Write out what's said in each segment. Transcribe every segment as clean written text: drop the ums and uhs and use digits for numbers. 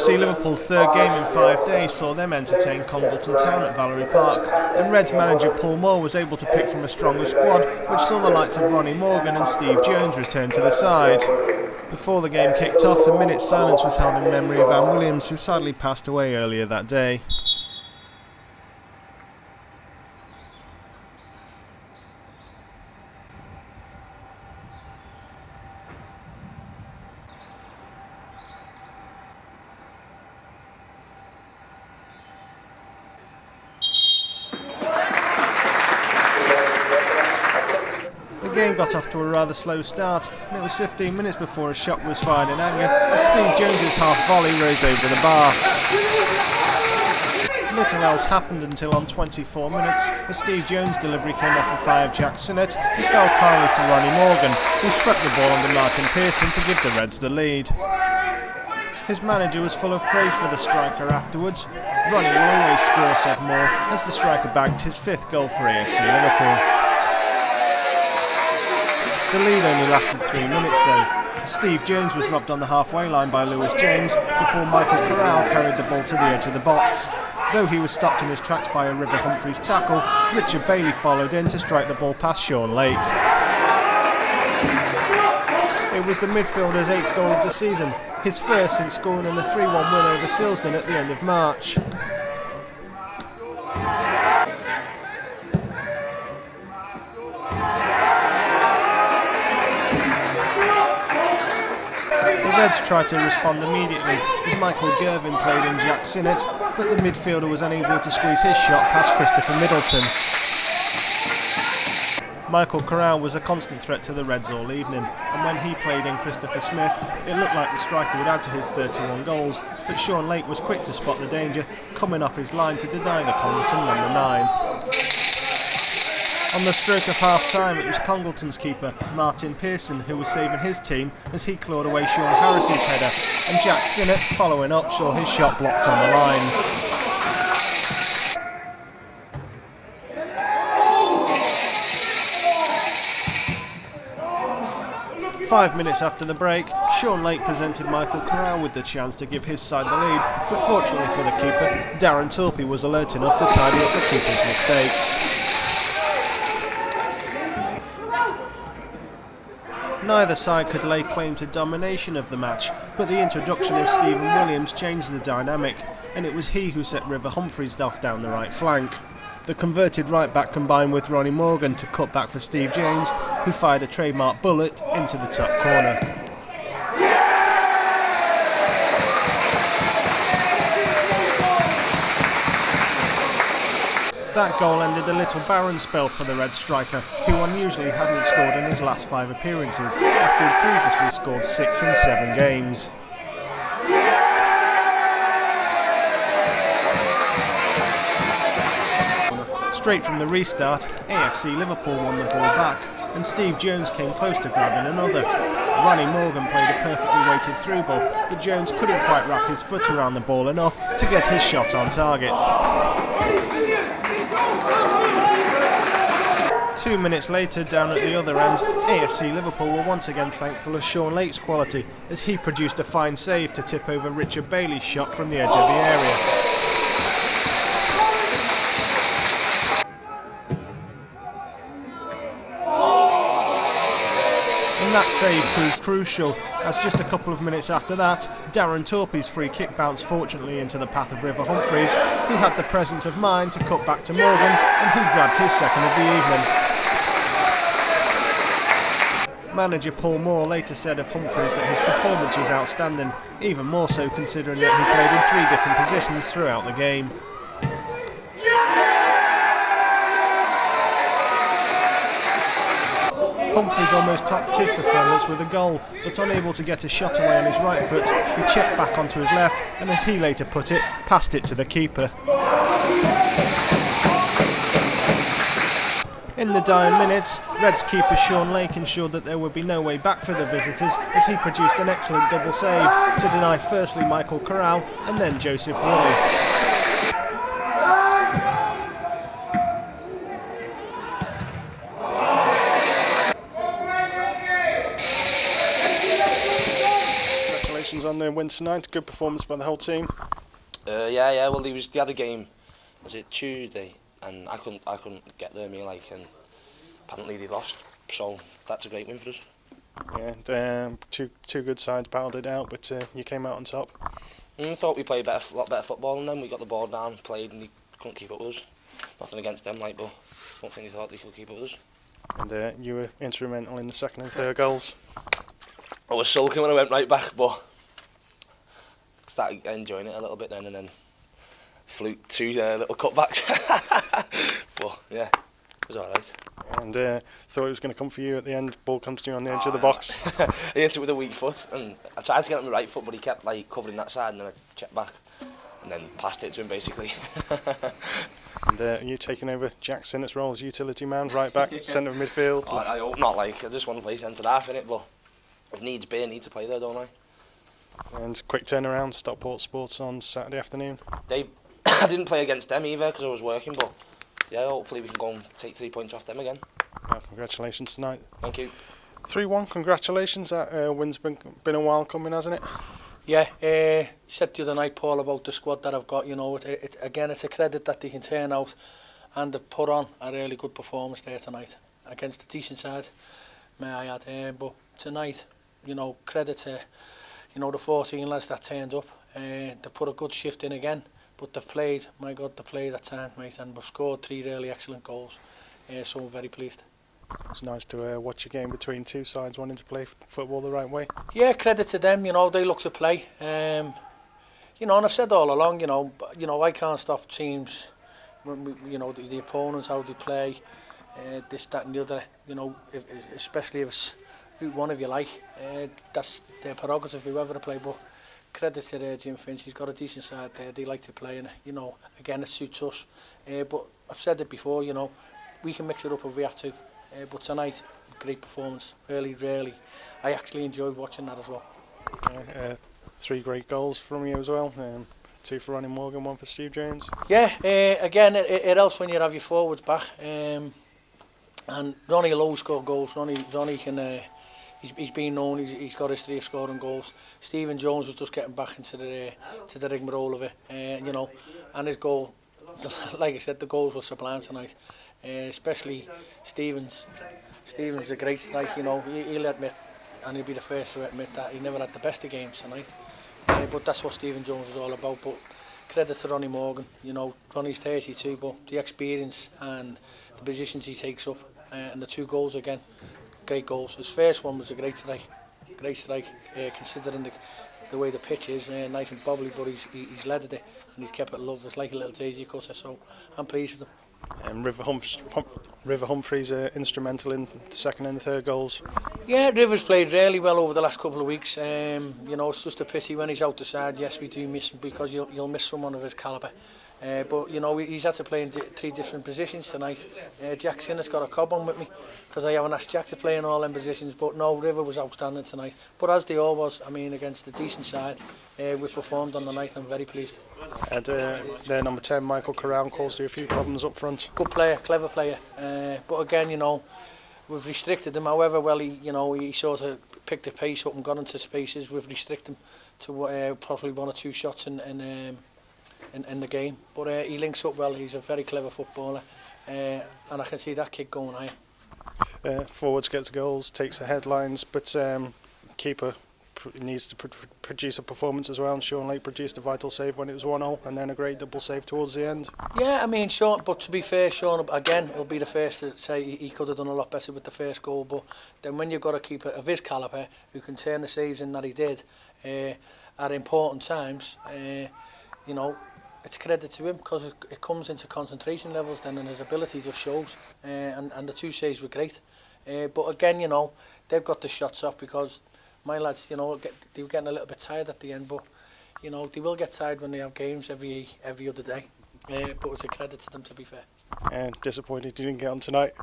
AFC Liverpool's third game in 5 days saw them entertain Congleton Town at Valerie Park, and Reds manager Paul Moore was able to pick from a stronger squad, which saw the likes of Ronnie Morgan and Steve Jones return to the side. Before the game kicked off, a minute's silence was held in memory of Anne Williams, who sadly passed away earlier that day. The game got off to a rather slow start, and it was 15 minutes before a shot was fired in anger as Steve Jones's half volley rose over the bar. Little else happened until on 24 minutes, as Steve Jones' delivery came off the thigh of Jack Sinnott, who fell calmly for Ronnie Morgan, who swept the ball under Martin Pearson to give the Reds the lead. His manager was full of praise for the striker afterwards. Ronnie will always score, said Moore, as the striker bagged his 5th goal for AFC Liverpool. The lead only lasted 3 minutes though. Steve Jones was robbed on the halfway line by Lewis James before Michael Corral carried the ball to the edge of the box. Though he was stopped in his tracks by a River Humphreys tackle, Richard Bailey followed in to strike the ball past Sean Lake. It was the midfielder's 8th goal of the season, his first since scoring in a 3-1 win over Silsden at the end of March. The Reds tried to respond immediately as Michael Gervin played in Jack Sinnott, but the midfielder was unable to squeeze his shot past Christopher Middleton. Michael Corral was a constant threat to the Reds all evening, and when he played in Christopher Smith, it looked like the striker would add to his 31 goals, but Sean Lake was quick to spot the danger, coming off his line to deny the Congleton number 9. On the stroke of half-time, it was Congleton's keeper, Martin Pearson, who was saving his team as he clawed away Sean Harris's header, and Jack Sinnott, following up, saw his shot blocked on the line. Five minutes after the break, Sean Lake presented Michael Corral with the chance to give his side the lead, but fortunately for the keeper, Darren Torpey was alert enough to tidy up the keeper's mistake. Neither side could lay claim to domination of the match, but the introduction of Stephen Williams changed the dynamic, and it was he who set River Humphreys off down the right flank. The converted right back combined with Ronnie Morgan to cut back for Steve Jones, who fired a trademark bullet into the top corner. That goal ended a little barren spell for the Red striker, who unusually hadn't scored in his last 5 appearances, after he'd previously scored 6 in 7 games. Straight from the restart, AFC Liverpool won the ball back, and Steve Jones came close to grabbing another. Ronnie Morgan played a perfectly weighted through ball, but Jones couldn't quite wrap his foot around the ball enough to get his shot on target. 2 minutes later, down at the other end, AFC Liverpool were once again thankful of Sean Lake's quality, as he produced a fine save to tip over Richard Bailey's shot from the edge of the area. And that save proved crucial, as just a couple of minutes after that, Darren Torpey's free kick bounced fortunately into the path of River Humphreys, who had the presence of mind to cut back to Morgan, and who grabbed his second of the evening. Manager Paul Moore later said of Humphreys that his performance was outstanding, even more so considering that he played in 3 different positions throughout the game. Humphreys almost topped his performance with a goal, but unable to get a shot away on his right foot, he checked back onto his left and, as he later put it, passed it to the keeper. In the dying minutes, Reds keeper Sean Lake ensured that there would be no way back for the visitors, as he produced an excellent double save to deny firstly Michael Corral and then Joseph Woolley. On the win tonight. Good performance by the whole team. Yeah. Well, they had a game. Was it Tuesday? And I couldn't get there. And apparently they lost. So that's a great win for us. Yeah, two good sides battled it out, but you came out on top. I thought we played a lot better football than them. We got the ball down, played, and they couldn't keep up with us. Nothing against them, but I don't think they thought they could keep up with us. And you were instrumental in the second and third goals. I was sulking when I went right back, but started enjoying it a little bit then, and then flew two little cutbacks. But yeah, it was alright. And thought it was going to come for you at the end. Ball comes to you on the edge of the box. He hit it with a weak foot, and I tried to get it on my right foot, but he kept covering that side, and then I checked back, and then passed it to him basically. And you taking over Jack Sinnott's role as utility man, right back, centre of midfield. I hope not. I just want to play centre half in it, but if needs be, I need to play there, don't I? And quick turnaround. Stockport Sports on Saturday afternoon. I didn't play against them either because I was working, but yeah, hopefully we can go and take 3 points off them again. Congratulations tonight. Thank you. 3-1, congratulations. That win's been a while coming, hasn't it? Yeah, said the other night, Paul, about the squad that I've got. Again, it's a credit that they can turn out and they put on a really good performance there tonight against a decent side, may I add. But tonight, credit to, the 14 lads that turned up. They put a good shift in again, but they've played, my God, they played at time, mate, and we've scored 3 really excellent goals. So I'm very pleased. It's nice to watch a game between two sides wanting to play football the right way. Yeah, credit to them. They look to play. And I've said all along, I can't stop teams when the opponents, how they play, this, that, and the other. Especially if it's one of you like, that's their prerogative, whoever they play. But credit to Jim Finch. He's got a decent side there. They like to play, and again, it suits us. But I've said it before. We can mix it up if we have to. But tonight, great performance. Really, I actually enjoyed watching that as well. 3 great goals from you as well. 2 for Ronnie Morgan, 1 for Steve Jones. Yeah, again, it helps when you have your forwards back. And Ronnie will always score goals. Ronnie can. He's been known. He's got history of scoring goals. Stephen Jones was just getting back into the rigmarole of it. And his goal, like I said, the goals were sublime tonight. Especially Stephen's a great strike. He'll admit, and he'll be the first to admit that he never had the best of games tonight. But that's what Stephen Jones is all about. But credit to Ronnie Morgan. Ronnie's 32, but the experience and the positions he takes up, and the 2 goals again, great goals. His first one was a great strike, considering the way the pitch is, nice and bobbly, but he's leaded it and he's kept it low. It's like a little daisy cutter, so I'm pleased with him. And River Humphreys instrumental in the second and the third goals. Yeah, River's played really well over the last couple of weeks. It's just a pity when he's out the side. Yes, we do miss him because you'll miss someone of his calibre. But he's had to play in 3 different positions tonight. Jack Sinnott's got a cob on with me because I haven't asked Jack to play in all them positions. But no, River was outstanding tonight. But as they all was, against a decent side, we performed on the night. I'm very pleased. And their number 10, Michael Corral, caused you a few problems up front. Good player, clever player. But again, we've restricted him. However well he sort of picked the pace up and got into spaces, we've restricted him to probably 1 or 2 shots in the game. But he links up well. He's a very clever footballer, and I can see that kick going high. Forwards gets goals, takes the headlines, but keeper needs to produce a performance as well. And Sean Lake produced a vital save when it was 1-0, and then a great double save towards the end. Yeah, Sean. But to be fair, Sean again will be the first to say he could have done a lot better with the first goal. But then when you've got a keeper of his calibre who can turn the saves in that he did at important times, it's credit to him because it comes into concentration levels then, and his ability just shows. And the 2 saves were great. But again, they've got the shots off because my lads, they were getting a little bit tired at the end. But they will get tired when they have games every other day. But it's a credit to them, to be fair. Disappointed you didn't get on tonight.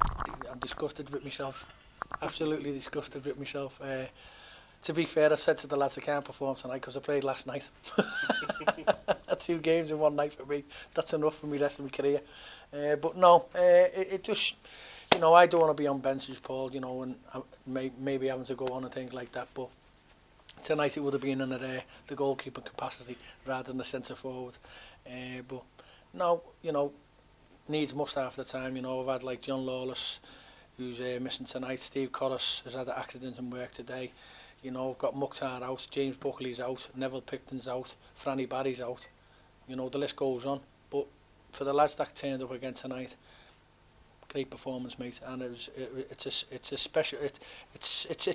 I'm disgusted with myself. Absolutely disgusted with myself. To be fair, I said to the lads I can't perform tonight because I played last night. 2 games in one night for me. That's enough for me rest of my career. But no, it just, I don't want to be on benches, Paul, and maybe having to go on and things like that. But Tonight it would have been in the goalkeeper capacity rather than the centre forward. But no, you know, needs must half the time. You know, I've had like John Lawless, who's missing tonight. Steve Corris has had an accident in work today. You know, I've got Mukhtar out, James Buckley's out, Neville Picton's out, Franny Barry's out. You know, the list goes on. But for the lads that turned up again tonight, great performance, mate. And it's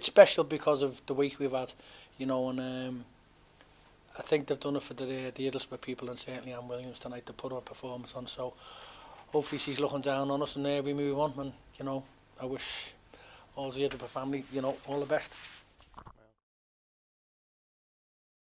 special because of the week we've had. You know, and I think they've done it for the Middlesbrough people and certainly Anne Williams tonight to put a performance on. So hopefully she's looking down on us and we move on. And you know, I wish all the other family, you know, all the best.